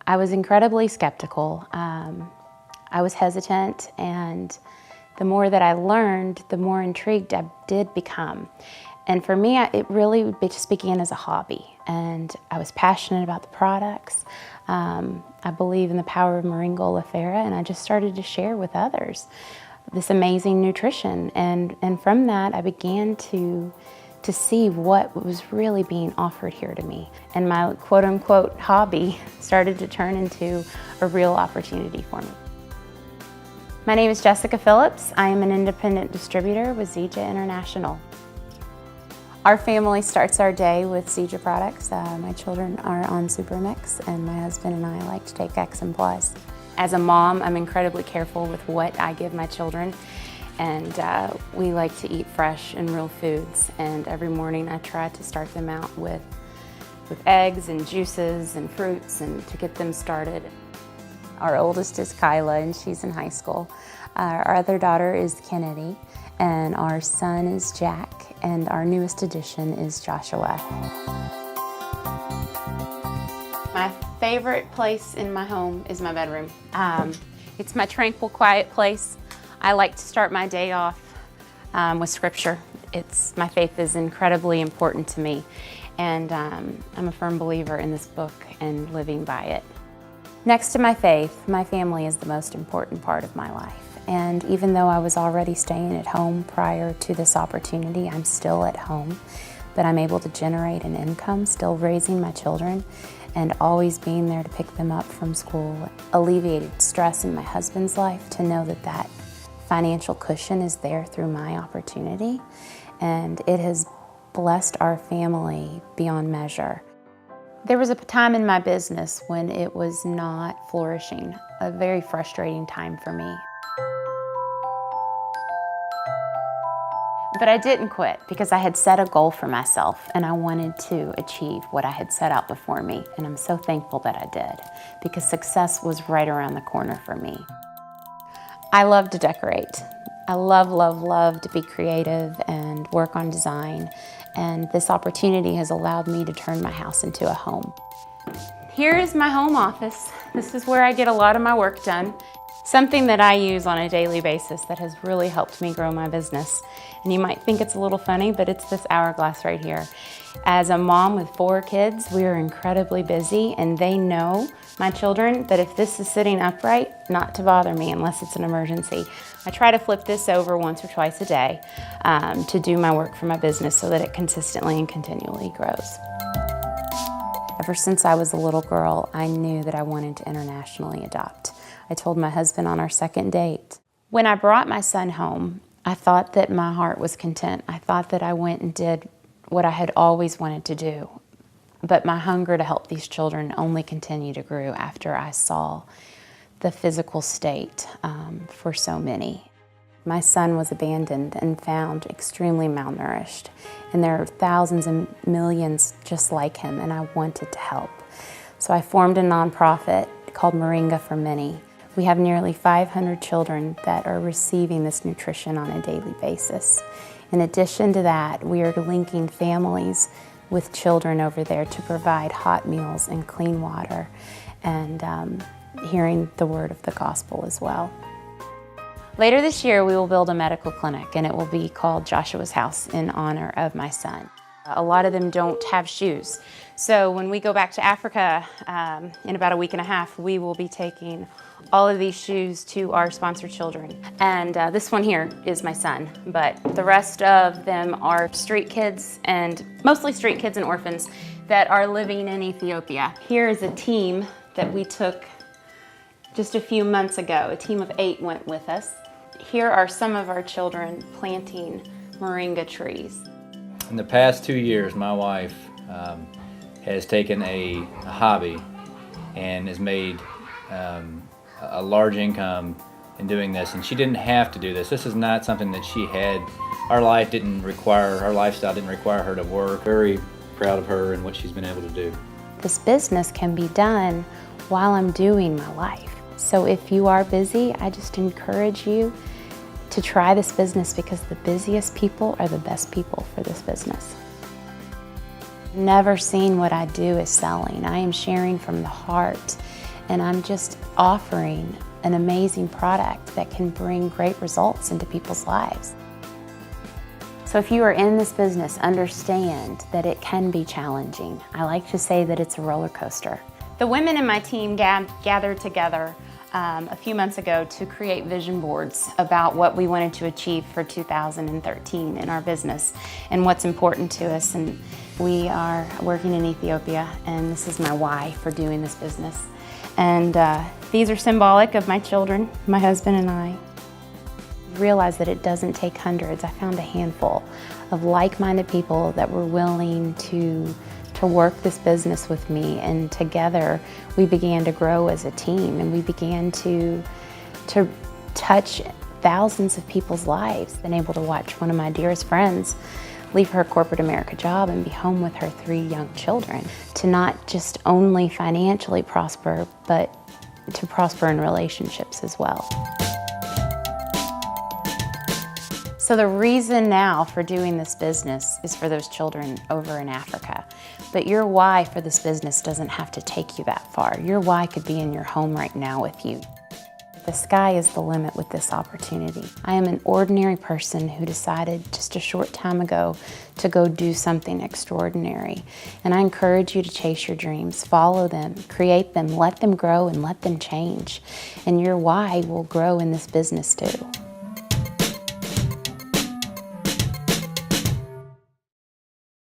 I was incredibly skeptical. I was hesitant, and the more that I learned, the more intrigued I did become. And for me, it really just began as a hobby, and I was passionate about the products. I believe in the power of Moringa oleifera, and I just started to share with others this amazing nutrition. And from that, I began to see what was really being offered here to me. And my quote-unquote hobby started to turn into a real opportunity for me. My name is Jessica Phillips. I am an independent distributor with Zija International. Our family starts our day with Zija products. My children are on Supermix, and my husband and I like to take X and Plus. As a mom, I'm incredibly careful with what I give my children, and we like to eat fresh and real foods. And every morning I try to start them out with eggs and juices and fruits, and to get them started. Our oldest is Kyla, and she's in high school. Our other daughter is Kennedy, and our son is Jack, and our newest addition is Joshua. My favorite place in my home is my bedroom. It's my tranquil, quiet place. I like to start my day off with scripture. My faith is incredibly important to me, and I'm a firm believer in this book and living by it. Next to my faith, my family is the most important part of my life. And even though I was already staying at home prior to this opportunity, I'm still at home, but I'm able to generate an income, still raising my children, and always being there to pick them up from school. Alleviated stress in my husband's life to know that that financial cushion is there through my opportunity, and it has blessed our family beyond measure. There was a time in my business when it was not flourishing, a very frustrating time for me. But I didn't quit because I had set a goal for myself, and I wanted to achieve what I had set out before me. And I'm so thankful that I did, because success was right around the corner for me. I love to decorate. I love to be creative and work on design. And this opportunity has allowed me to turn my house into a home. Here is my home office. This is where I get a lot of my work done. Something that I use on a daily basis that has really helped me grow my business. And you might think it's a little funny, but it's this hourglass right here. As a mom with 4 kids, we are incredibly busy, and they know, my children, that if this is sitting upright, not to bother me unless it's an emergency. I try to flip this over once or twice a day to do my work for my business so that it consistently and continually grows. Ever since I was a little girl, I knew that I wanted to internationally adopt. I told my husband on our second date. When I brought my son home, I thought that my heart was content. I thought that I went and did what I had always wanted to do. But my hunger to help these children only continued to grow after I saw the physical state for so many. My son was abandoned and found extremely malnourished. And there are thousands and millions just like him, and I wanted to help. So I formed a nonprofit called Moringa for Many. We have nearly 500 children that are receiving this nutrition on a daily basis. In addition to that, we are linking families with children over there to provide hot meals and clean water, and hearing the word of the gospel as well. Later this year, we will build a medical clinic, and it will be called Joshua's House in honor of my son. A lot of them don't have shoes. So when we go back to Africa in about a week and a half, we will be taking all of these shoes to our sponsored children. And this one here is my son, but the rest of them are street kids, and mostly street kids and orphans that are living in Ethiopia. Here is a team that we took just a few months ago. A team of 8 went with us. Here are some of our children planting moringa trees. In the past 2 years, my wife has taken a hobby and has made a large income in doing this, and she didn't have to do this. This is not something that she had. Our lifestyle didn't require her to work. Very proud of her and what she's been able to do. This business can be done while I'm doing my life. So if you are busy, I just encourage you to try this business, because the busiest people are the best people for this business. Never seen what I do as selling. I am sharing from the heart and I'm just offering an amazing product that can bring great results into people's lives. So if you are in this business, understand that it can be challenging. I like to say that it's a roller coaster. The women in my team gathered together a few months ago to create vision boards about what we wanted to achieve for 2013 in our business and what's important to us. And we are working in Ethiopia, and this is my why for doing this business. And these are symbolic of my children, my husband and I. Realized that it doesn't take hundreds. I found a handful of like-minded people that were willing to work this business with me, and together we began to grow as a team, and we began to touch thousands of people's lives. Been able to watch one of my dearest friends leave her corporate America job and be home with her 3 young children, to not just only financially prosper, but to prosper in relationships as well. So the reason now for doing this business is for those children over in Africa. But your why for this business doesn't have to take you that far. Your why could be in your home right now with you. The sky is the limit with this opportunity. I am an ordinary person who decided just a short time ago to go do something extraordinary. And I encourage you to chase your dreams, follow them, create them, let them grow and let them change. And your why will grow in this business too.